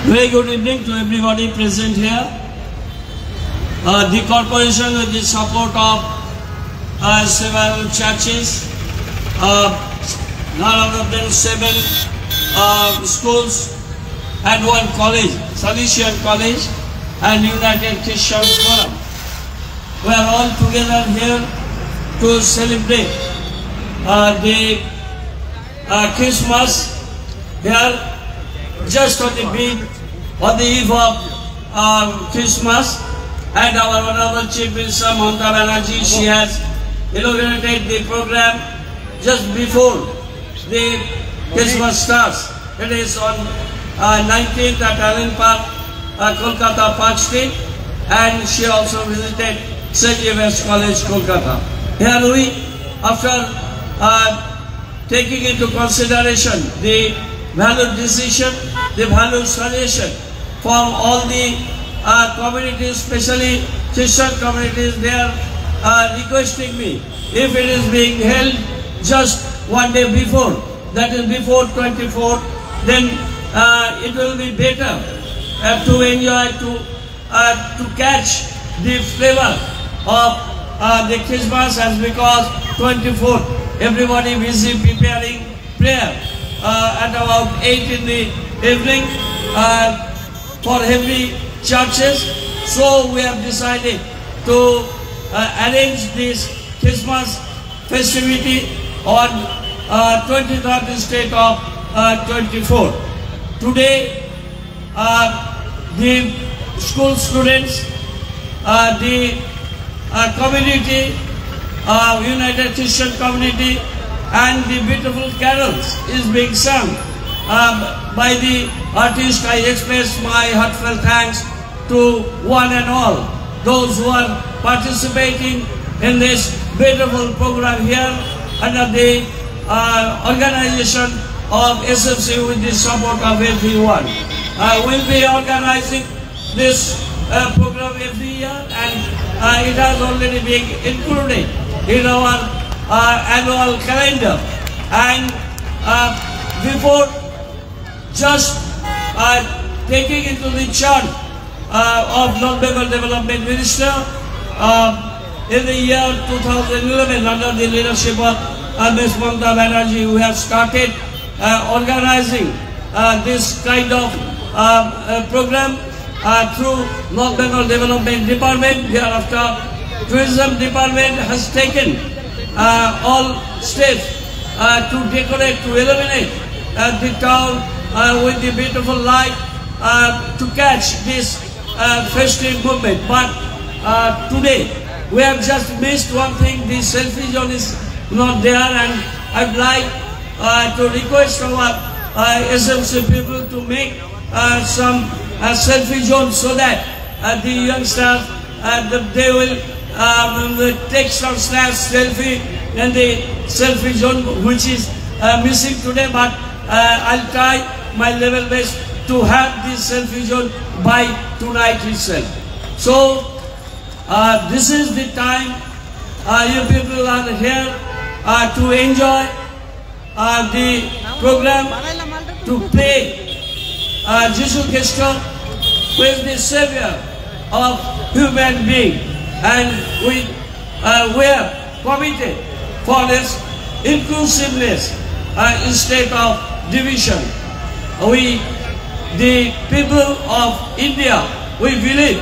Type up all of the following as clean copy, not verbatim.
Very good evening to everybody present here. The corporation, with the support of several churches, none other than 7 schools and 1 college, Salesian College and United Christian Forum. We are all together here to celebrate the Christmas here, just on the eve of Christmas. And our Honorable Chief Minister Mamata Banerjee, she has inaugurated the program just before the Christmas starts. It is on 19th at Allen Park, Kolkata, Park Street, and she also visited St. James College, Kolkata. Here we, after taking into consideration the valid decision, the valid suggestion from all the communities, especially Christian communities, they are requesting me, if it is being held just one day before, that is before 24th, then it will be better to enjoy, to catch the flavor of the Christmas, as because 24th everybody busy preparing prayer at about 8 in the evening for every churches. So we have decided to arrange this Christmas festivity on 23rd instead of 24th. Today the school students, the community, United Christian community, and the beautiful carols is being sung by the artist. I express my heartfelt thanks to one and all those who are participating in this beautiful program here under the organization of SFC with the support of everyone. We'll be organizing this program every year, and it has already been included in our annual calendar. And before just taking into the charge of North Bengal Development Minister in the year 2011, under the leadership of Ms. Mamata Banerjee, we have started organizing this kind of program through North Bengal Development Department. Thereafter, Tourism Department has taken all steps to decorate, to illuminate the town with the beautiful light to catch this festive movement. But today we have just missed one thing: the selfie zone is not there, and I'd like to request our SMC people to make some selfie zone, so that the youngsters they will take some snaps, selfie in the selfie zone, which is missing today. But I'll try my level best to have this selfie zone by tonight itself. So this is the time you people are here to enjoy the program, to pray Jesus Christ, who is the Savior of human being, and we are committed for this inclusiveness instead of division. We, the people of India, we believe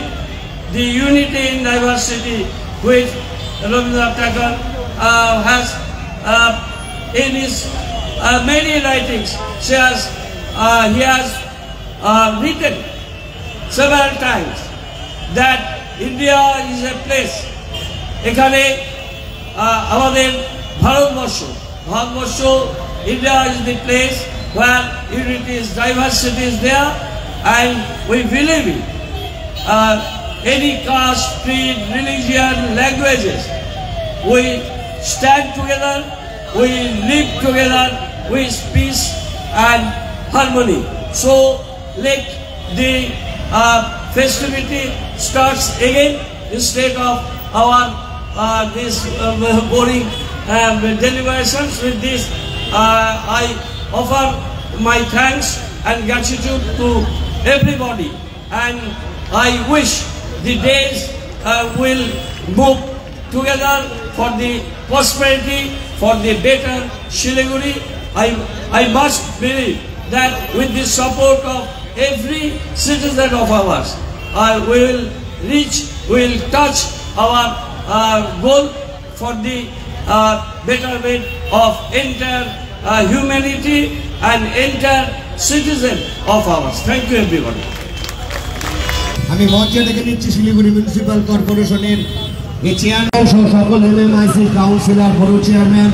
the unity in diversity, which Rabindranath Tagore has in his many writings. He has written several times that India is a place, এখানে আমাদের Bharatvarsha, India is the place where unity is, diversity is there, and we believe in any caste, creed, religion, languages. We stand together, we live together with peace and harmony. So let the festivity starts again, instead of our this boring deliberations. With this, I offer my thanks and gratitude to everybody. And I wish the days will move together for the prosperity, for the better Siliguri. I must believe that with the support of every citizen of ours, we will touch our goal for the betterment of entire humanity and entire citizen of ours. Thank you, everybody. আমি মঞ্চে ডেকে নিচ্ছি Siliguri municipal কর্পোরেশনের এই chairman সহ সকল MMIC councillor, বড় chairman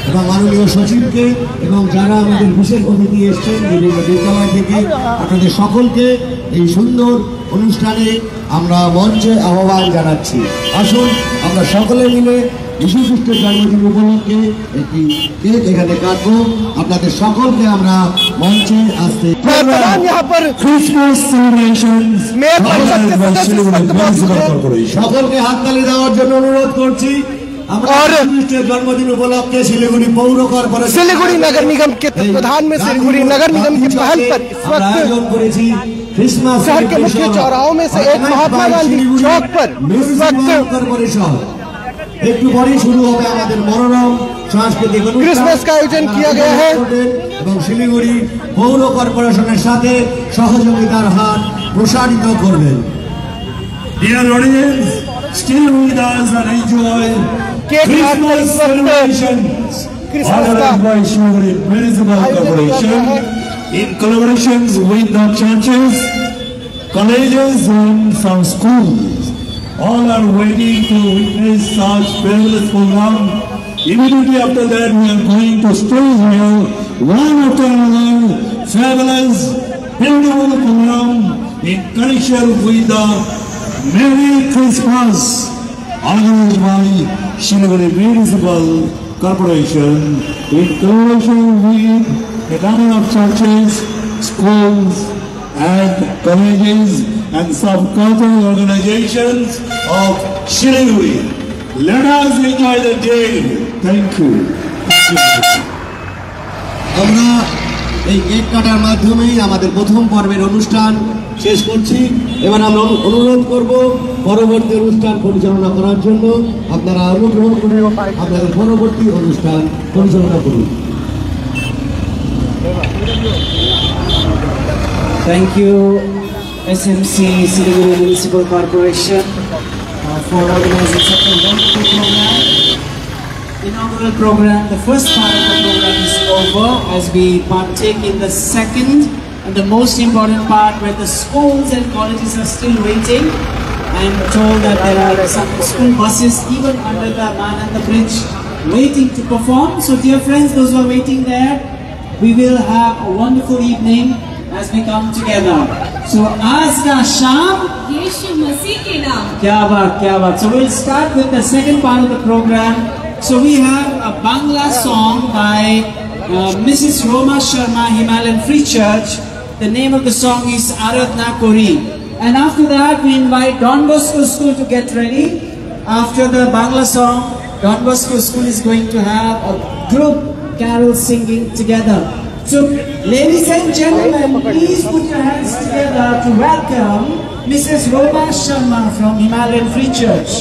এবং মাননীয় সচিবকে এবং যারা আমাদের বিশেষ অতিথি এসছেন বিভিন্ন বিদ্যালয় থেকে, আপনাদের সকলকে এই সুন্দর অনুষ্ঠানে আমরা মঞ্চে আহ্বান জানাচ্ছি। আসুন আমরা সকলে মিলে যীশু খ্রিস্টের জন্মদিন উপলক্ষে একটি কেক এখানে কাটবো। আপনাদের সকলকে আমরা মঞ্চে আসতে সকলকে হাততালি দেওয়ার জন্য অনুরোধ করছি। जन्मदिन उपलक्ष्य सिलीगुड़ी पौर कॉर्पोरेशन सिलीगुड़ी नगर निगम के प्रधान में सिलीगुड़ी नगर निगम की पहल पर इस वक्त शहर के मुख्य चौराहों में से एक महात्मा गांधी चौक पर इस वक्त একটু পরেই শুরু হবে আমাদের মনোরম সাংস্কৃতিক অনুষ্ঠান। क्रिसमस का आयोजन किया गया है এবং শিলিগুড়ি পৌর কর্পোরেশনের সাথে সহযোগিতার হাত প্রসারিত করবেন। Dear audience, stay with us and enjoy Christmas celebrations organized by Shiliguri Municipal Corporation in collaborations with the churches, colleges and some schools. All are waiting to witness such fabulous program. Immediately after that, we are going to stage here one after another fabulous, beautiful program in connection with the Merry Christmas organized by Shiliguri Municipal Corporation in collaboration with a number of churches, schools and colleges and some cultural organizations of Shiliguri. Let us enjoy the day. Thank you. আমরা এই cake কাটার মাধ্যমেই আমাদের প্রথম পর্বের অনুষ্ঠান শেষ করছি। এবার আমরা অনুরোধ করব পরবর্তী অনুষ্ঠান পরিচালনা করার জন্য। আপনারা অনুগ্রহ করে আপনাদের পরবর্তী অনুষ্ঠান পরিচালনা করুন। Thank you, SMC Siliguri Municipal Corporation, for organizing such a wonderful program. Inaugural program, the first part of the program is over as we partake in the second and the most important part where the schools and colleges are still waiting. I am told that there are some school buses even under the Mananda Bridge waiting to perform. So dear friends, those who are waiting there, we will have a wonderful evening as we come together. So आज का शाम यीशु मसीह के नाम। क्या बात। So we'll start with the second part of the program. So we have a Bangla song by Mrs. Roma Sharma, Himalayan Free Church. The name of the song is Aradhna Kori. And after that we invite Don Bosco School to get ready. After the Bangla song, Don Bosco School is going to have a group carol singing together. So ladies and gentlemen, please put your hands together to welcome Mrs. Roma Sharma from Himalayan Free Church.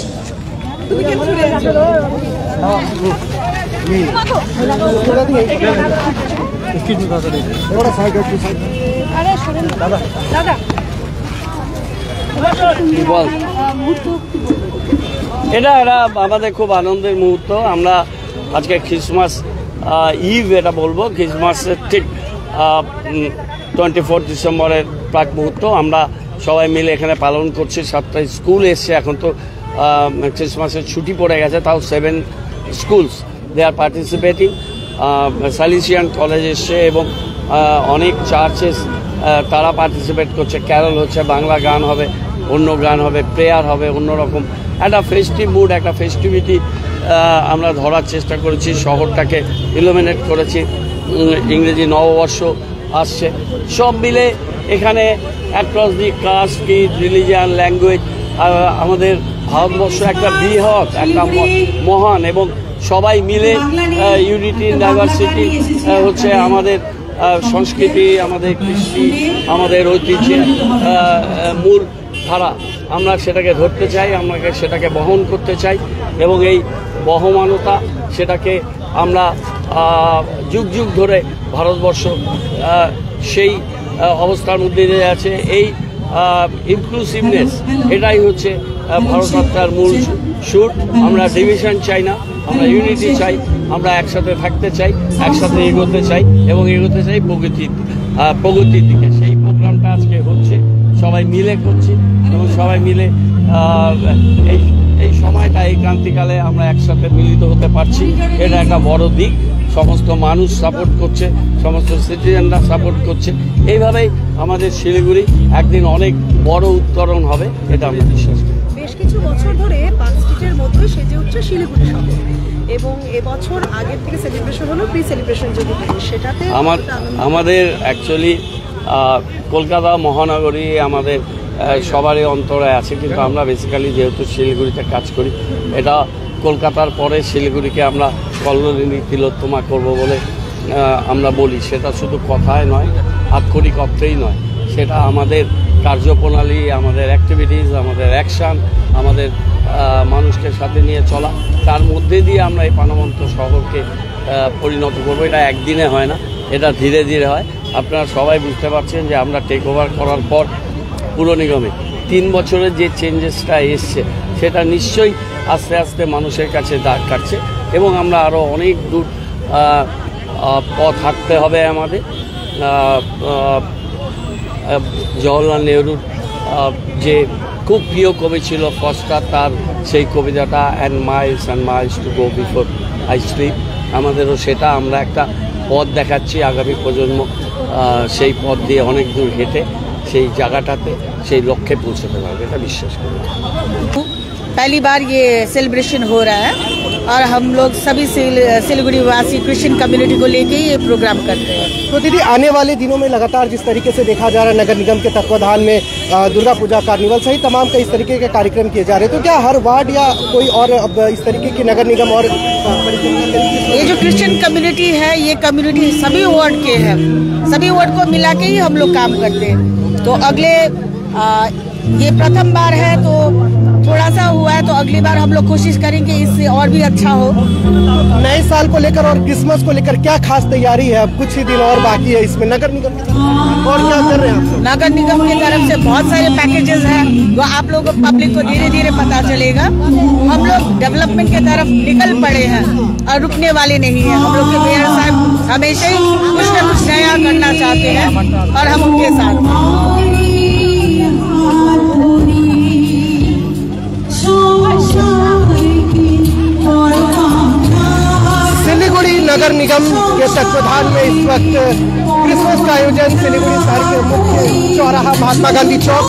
এটা আমাদের খুব আনন্দের মুহূর্ত। আমরা আজকে Christmas eve এটা বলবো, ক্রিসমাসের ঠিক 24 ডিসেম্বরের প্রাক মুহূর্ত আমরা সবাই মিলে এখানে পালন করছি। 7টা স্কুল এসছে, এখন তো ক্রিসমাসের ছুটি পড়ে গেছে, তাও 7 schools they are participating. Salesian college এসছে এবং অনেক চার্চেস তারা পার্টিসিপেট করছে। ক্যারল হচ্ছে, বাংলা গান হবে, অন্য গান হবে, প্রেয়ার হবে, অন্যরকম একটা ফেস্টিভ মুড, একটা ফেস্টিভিটি আমরা ধরার চেষ্টা করেছি। শহরটাকে ইলুমিনেট করেছি। ইংরেজি নববর্ষ আসছে, সব মিলে এখানে across the caste, creed, religion, language, আমাদের ভারতবর্ষ একটা বৃহৎ, একটা মহান এবং সবাই মিলে ইউনিটি ডাইভার্সিটি হচ্ছে আমাদের সংস্কৃতি, আমাদের কৃষ্টি, আমাদের ঐতিহ্যের মূল ধারা, আমরা সেটাকে ধরতে চাই, আমরা সেটাকে বহন করতে চাই এবং এই বহমানতা সেটাকে আমরা যুগ যুগ ধরে ভারতবর্ষ সেই অবস্থার মধ্যে দিয়ে আছে। এই ইনক্লুসিভনেস এটাই হচ্ছে ভারতযাত্রার মূল সুর। আমরা ডিভিশন চাই না, আমরা ইউনিটি চাই, আমরা একসাথে থাকতে চাই, একসাথে এগোতে চাই এবং এগোতে চাই প্রগতির দিকে। সেই প্রোগ্রামটা আজকে হচ্ছে, সবাই মিলে করছি এবং সবাই মিলে এই সময়টা, এই ক্রান্তিকালে আমরা একসাথে মিলিত হতে পারছি, এটা একটা বড় দিক। সমস্ত মানুষ সাপোর্ট করছে, সমস্ত সিটিজেনরা সাপোর্ট করছে। এইভাবেই আমাদের শিলিগুড়ি একদিন অনেক বড় উত্তরণ হবে, এটা আমরা বিশ্বাস করি। বেশ কিছু বছর ধরে পার্ক স্ট্রিটের মধ্যে সেজে উঠছে শিলিগুড়ি শহর এবং এবছর আগের থেকে সেলিব্রেশন হলো, প্রি সেলিব্রেশন যদি সেটাতে আমাদের অ্যাকচুয়ালি কলকাতা মহানগরী আমাদের সবারই অন্তরে আছে, কিন্তু আমরা বেসিক্যালি যেহেতু শিলিগুড়িতে কাজ করি, এটা কলকাতার পরে শিলিগুড়িকে আমরা কল্লোলিনী তিলোত্তমা করব বলে আমরা বলি। সেটা শুধু কথায় নয়, আক্ষরিক অর্থেই নয়, সেটা আমাদের কার্যপ্রণালী, আমাদের অ্যাক্টিভিটিস, আমাদের অ্যাকশান, আমাদের মানুষকে সাথে নিয়ে চলা, তার মধ্যে দিয়ে আমরা এই প্রাণবন্ত শহরকে পরিণত করবো। এটা একদিনে হয় না, এটা ধীরে ধীরে হয়। আপনারা সবাই বুঝতে পারছেন যে আমরা টেক ওভার করার পর পুর নিগমে 3 বছরের যে চেঞ্জেসটা এসছে, সেটা নিশ্চয়ই আস্তে আস্তে মানুষের কাছে দাগ কাটছে এবং আমরা আরও অনেক দূর পথ হাঁটতে হবে আমাদের। জওহরলাল নেহরুর যে খুব প্রিয় কবি ছিল ফস্টা, তার সেই কবিতাটা and Miles to go before I sleep, আমাদেরও সেটা আমরা একটা পথ দেখাচ্ছি আগামী প্রজন্ম সেই পথ দিয়ে অনেক দূর হেঁটে সেই জায়গাটাতে সেই লক্ষ্যে পৌঁছতে পারবে, এটা বিশ্বাস করি। पहली बार ये सेलिब्रेशन हो रहा है और हम लोग सभी सिलीगुड़ी वासी क्रिश्चियन कम्युनिटी को लेके ये प्रोग्राम करते हैं। तो दीदी, आने वाले दिनों में लगातार जिस तरीके से देखा जा रहा है नगर निगम के तत्वाधान में दुर्गा पूजा, कार्निवल सहित तमाम कई इस तरीके के कार्यक्रम किए जा रहे हैं, तो क्या हर वार्ड या कोई और इस तरीके की नगर निगम और ये जो क्रिश्चियन कम्युनिटी है, ये कम्युनिटी सभी वार्ड के हैं, सभी वार्ड को मिला के ही हम लोग काम करते हैं। तो अगले ये प्रथम बार है तो थोड़ा सा हुआ है, तो अगली बार हम लोग कोशिश करेंगे इससे और भी अच्छा हो। नए साल को लेकर और क्रिसमस को लेकर क्या खास तैयारी है? अब कुछ ही दिन और बाकी है, इसमें नगर निगम की तरफ और क्या कर रहे हैं आप? नगर निगम की तरफ से बहुत सारे पैकेजेस हैं, वो आप लोगों को पब्लिक को धीरे धीरे पता चलेगा। हम लोग डेवलपमेंट की तरफ निकल पड़े हैं और रुकने वाले नहीं है। हम लोग के मेयर साहब हमेशा ही कुछ न कुछ नया करना चाहते हैं और हम उनके साथ। सिलीगुड़ी नगर निगम के तत्वाधान में इस वक्त क्रिसमस का आयोजन सिलीगुड़ी शहर के मुख्य चौराहा महात्मा गांधी चौक